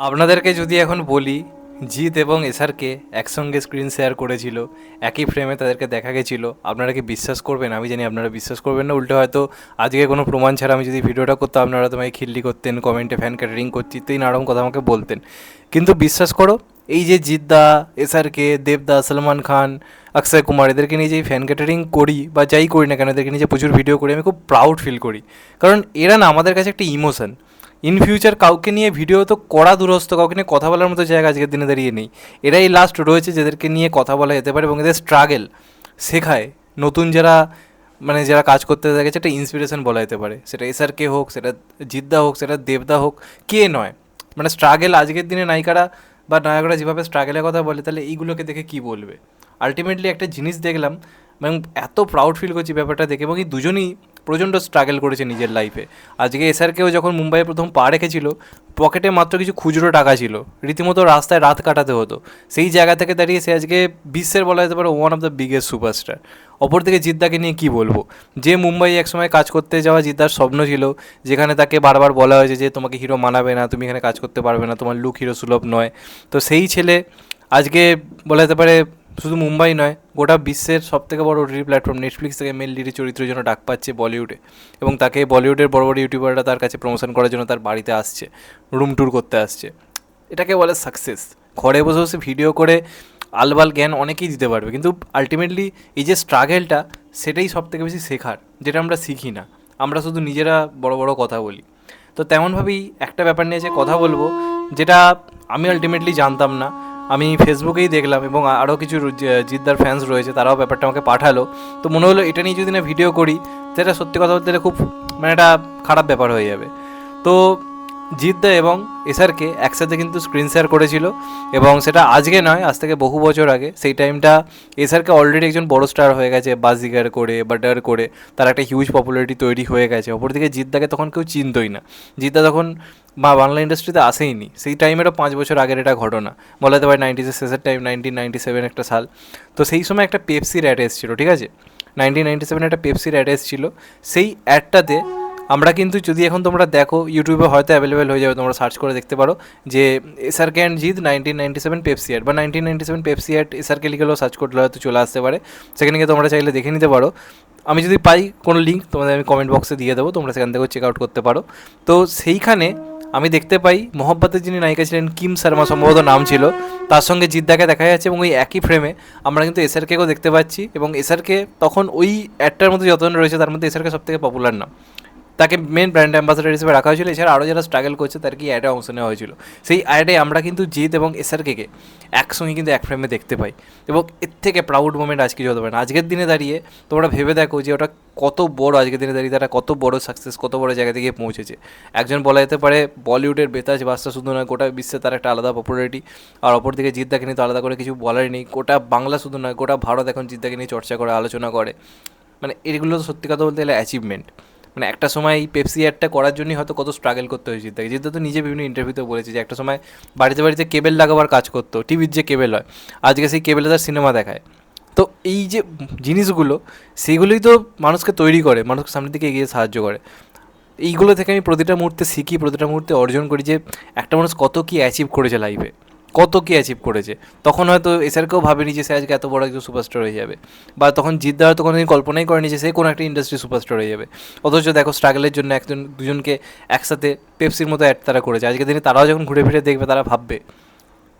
আপনাদেরকে যদি এখন বলি জিৎ এবং এসআরকে একসঙ্গে স্ক্রিন শেয়ার করেছিল, একই ফ্রেমে তাদেরকে দেখা গেছিলো, আপনারা কি বিশ্বাস করবেন? আমি জানি আপনারা বিশ্বাস করবেন না। উল্টো হয়তো আজকে কোনো প্রমাণ ছাড়া আমি যদি ভিডিওটা করতাম, আপনারা তোমায় খিল্লি করতেন, কমেন্টে ফ্যান ক্যাটারিং করছি, তো এই নানারকম কথা আমাকে বলতেন। কিন্তু বিশ্বাস করো, এই যে জিৎদা, এসআরকে, দেবদা, সলমান খান, অক্ষয় কুমার, এদেরকে নিয়ে যে ফ্যান ক্যাটারিং করি বা যাই করি না কেন, এদেরকে নিয়ে যে প্রচুর ভিডিও করি, আমি খুব প্রাউড ফিল করি। কারণ এরা না আমাদের কাছে একটা ইমোশন। ইন ফিউচার কাউকে নিয়ে ভিডিও তো করা দূরস্থ, কাউকে নিয়ে কথা বলার মতো জায়গা আজকের দিনে দাঁড়িয়ে নেই। এরাই লাস্ট রয়েছে যাদেরকে নিয়ে কথা বলা যেতে পারে এবং এদের স্ট্রাগেল শেখায় নতুন যারা, মানে যারা কাজ করতে গেছে, একটা ইন্সপিরেশন বলা যেতে পারে। সেটা এসআরকে হোক, সেটা জিদ্দা হোক, সেটা দেবদা হোক, কে নয়? মানে স্ট্রাগেল আজকের দিনে নায়িকারা বা নায়করা যেভাবে স্ট্রাগেলের কথা বলে, তাহলে এইগুলোকে দেখে কী বলবে? আলটিমেটলি একটা জিনিস দেখলাম এবং এত প্রাউড ফিল করছি ব্যাপারটা দেখে। এবং এই দুজনই প্রচণ্ড স্ট্রাগল করেছে নিজের লাইফে। আজকে এসআরকেও যখন মুম্বাইয়ে প্রথম পা রেখেছিল, পকেটে মাত্র কিছু খুচরো টাকা ছিল, রীতিমতো রাস্তায় রাত কাটাতে হতো। সেই জায়গা থেকে দাঁড়িয়ে সে আজকে বিশ্বের বলা যেতে পারে one of the biggest superstar. অপরদিকে জিদ্দাকে নিয়ে কী বলবো, যে মুম্বাই একসময় কাজ করতে যাওয়া জিদ্দার স্বপ্ন ছিল, যেখানে তাকে বারবার বলা হয়েছে যে তোমাকে হিরো মানাবে না, তুমি এখানে কাজ করতে পারবে না, তোমার লুক হিরো সুলভ নয়। তো সেই ছেলে আজকে বলা যেতে পারে শুধু মুম্বাই নয়, গোটা বিশ্বের সবথেকে বড় ওটিটি প্ল্যাটফর্ম নেটফ্লিক্স থেকে মেল লিডের চরিত্রের জন্য ডাক পাচ্ছে বলিউডে। এবং তাকে বলিউডের বড় বড় ইউটিউবাররা তার কাছে প্রমোশন করার জন্য তার বাড়িতে আসছে, রুম ট্যুর করতে আসছে। এটাকে বলে সাকসেস। ঘরে বসে বসে ভিডিও করে আলবাল জ্ঞান অনেকেই দিতে পারবে, কিন্তু আলটিমেটলি এই যে স্ট্রাগেলটা, সেটাই সবথেকে বেশি শেখার, যেটা আমরা শিখি না। আমরা শুধু নিজেরা বড় বড় কথা বলি। তো তেমনভাবেই একটা ব্যাপার নিয়ে যে কথা বলবো, যেটা আমি আলটিমেটলি জানতাম না, আমি ফেসবুকেই দেখলাম এবং আরও কিছু জিদ্দার ফ্যান্স রয়েছে, তারাও ব্যাপারটা আমাকে পাঠালো। তো মনে হলো এটা নিয়ে যদি না ভিডিও করি, সেটা সত্যি কথা বলতে গেলে খুব মানে একটা খারাপ ব্যাপার হয়ে যাবে। তো জিদ্দা এবং এসআরকে একসাথে কিন্তু স্ক্রিন শেয়ার করেছিল, এবং সেটা আজকে নয়, আজ থেকে বহু বছর আগে। সেই টাইমটা এসআরকে অলরেডি একজন বড় স্টার হয়ে গেছে, বাজিগার করে বা ডার করে তার একটা হিউজ পপুলারিটি তৈরি হয়ে গেছে। অপরদিকে জিদ্দাকে তখন কেউ চিনতই না। জিদ্দা তখন বাংলা ইন্ডাস্ট্রিতে আসেইনি। সেই টাইমেরও 5 বছর আগের এটা ঘটনা, বলা যেতে পারে 90s শেষের টাইম, 1997 একটা সাল। তো সেই সময় একটা পেপসির অ্যাড এসেছিলো, ঠিক আছে? 1997 একটা পেপসির অ্যাড এসেছিলো। সেই অ্যাডটাতে আমরা কিন্তু, যদি এখন তোমরা দেখো ইউটিউবে হয়তো অ্যাভেলেবেল হয়ে যাবে, তোমরা সার্চ করে দেখতে পারো যে SRK and Jeet 1997 Pepsi ad বা 1997 পেপসি অ্যাড এসআরকে লিখেও সার্চ করলে হয়তো চলে আসতে পারে। সেখানে গিয়ে তোমরা চাইলে দেখে নিতে পারো। আমি যদি পাই কোনো লিঙ্ক তোমাদের আমি কমেন্ট বক্সে দিয়ে দেবো, তোমরা সেখান থেকেও চেক আউট করতে পারো। তো সেইখানে আমি দেখতে পাই মোহব্বতের যিনি নায়িকা ছিলেন, কিম শর্মা সম্ভবত নাম ছিল, তার সঙ্গে জিদ্দাকে দেখা যাচ্ছে। এবং ওই একই ফ্রেমে আমরা কিন্তু এসআরকেও দেখতে পাচ্ছি। এবং এসআরকে তখন ওই অ্যাডটার মধ্যে যতজন রয়েছে তার মধ্যে এসআরকে সবথেকে পপুলার নাম, তাকে মেন ব্র্যান্ড অ্যাম্বাসাডার হিসেবে রাখা হয়েছিল। এছাড়া আরও যারা স্ট্রাগল করছে তার কি অ্যাডে অংশ নেওয়া হয়েছিল। সেই অ্যাডে আমরা কিন্তু জিৎ এবং এসআরকে একসঙ্গে কিন্তু এক ফ্রেমে দেখতে পাই। এবং এর থেকে প্রাউড মোমেন্ট আজকে কিছু হতে পারে না। আজকের দিনে দাঁড়িয়ে তোমরা ভেবে দেখো যে ওটা কত বড়, আজকের দিনে দাঁড়িয়ে তারা কত বড় সাকসেস, কত বড় জায়গা থেকে পৌঁছেছে। একজন বলা যেতে পারে বলিউডের বেতাজ বাদশা, শুধু নয় গোটা বিশ্বে তার একটা আলাদা পপুলারিটি। আর অপরদিকে জিদ্দাকে নিয়ে তো আলাদা করে কিছু বলারই নেই। গোটা বাংলা শুধু নয়, গোটা ভারত এখন জিদ্দাকে নিয়ে চর্চা করে, আলোচনা করে। মানে এগুলো তো সত্যি কথা বলতে গেলে অ্যাচিভমেন্ট। মানে একটা সময় এই পেপসি অ্যাডটা করার জন্যই হয়তো কত স্ট্রাগল করতে হয়েছে জিদ্দাকে। জিদ্দা তো নিজে বিভিন্ন ইন্টারভিউতে বলেছে যে একটা সময় বাড়িতে বাড়িতে কেবেল লাগাবার কাজ করতো, টিভির যে কেবেল হয়, আজকে সেই কেবেলে তার সিনেমা দেখায়। তো এই যে জিনিসগুলো, সেইগুলোই তো মানুষকে তৈরি করে, মানুষকে সামনের দিকে এগিয়ে সাহায্য করে। এইগুলো থেকে আমি প্রতিটা মুহূর্তে শিখি, প্রতিটা মুহূর্তে অর্জন করি যে একটা মানুষ কত কী অ্যাচিভ করেছে লাইফে, কত কী অ্যাচিভ করেছে। তখন হয়তো এসআরকেও ভাবেনি যে সে আজকে এত বড় একজন সুপারস্টার হয়ে যাবে, বা তখন জিদ্দা হয়তো কোনোদিন কল্পনাই করেনি যে সে কোনো একটা ইন্ডাস্ট্রি সুপারস্টার হয়ে যাবে। অথচ দেখো স্ট্রাগলের জন্য একজন দুজনকে একসাথে পেপসির মতো অ্যাড তারা করেছে। আজকে দিনে তারাও যখন ঘুরে ফিরে দেখবে, তারা ভাববে,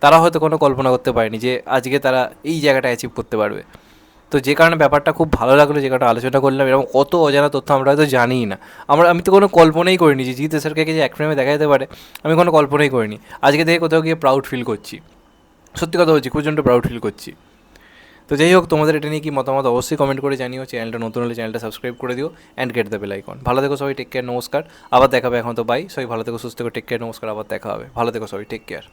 তারা হয়তো কোনো কল্পনা করতে পারেনি যে আজকে তারা এই জায়গাটা অ্যাচিভ করতে পারবে। তো যে কারণে ব্যাপারটা খুব ভালো লাগলো, যে কারণে আলোচনা করলাম। এরকম কত অজানা তথ্য আমরা হয়তো জানিই না। আমি তো কোনো কল্পনাই করিনি যে জিৎ এসআরকে যে এক ফ্রেমে দেখা যেতে পারে, আমি কোনো কল্পনাই করিনি। আজকে দেখে কোথাও গিয়ে প্রাউড ফিল করছি, সত্যি কথা বলছি, প্রচণ্ড প্রাউড ফিল করছি। তো যাই হোক, তোমাদের এটা নিয়ে কি মতামত অবশ্যই কমেন্ট করে জানিও। চ্যানেলটা নতুন হলে চ্যানেলটা সাবস্ক্রাইব করে দিও and get the bell icon. ভালো থেকো সবাই, টেক কেয়ার, নমস্কার। আবার দেখা হবে, এখন তো বাই। সবাই ভালো থেকো, সুস্থ থেকো, টেক কেয়ার, নমস্কার। আবার দেখা হবে, ভালো থেকো সবাই, টেক কেয়ার।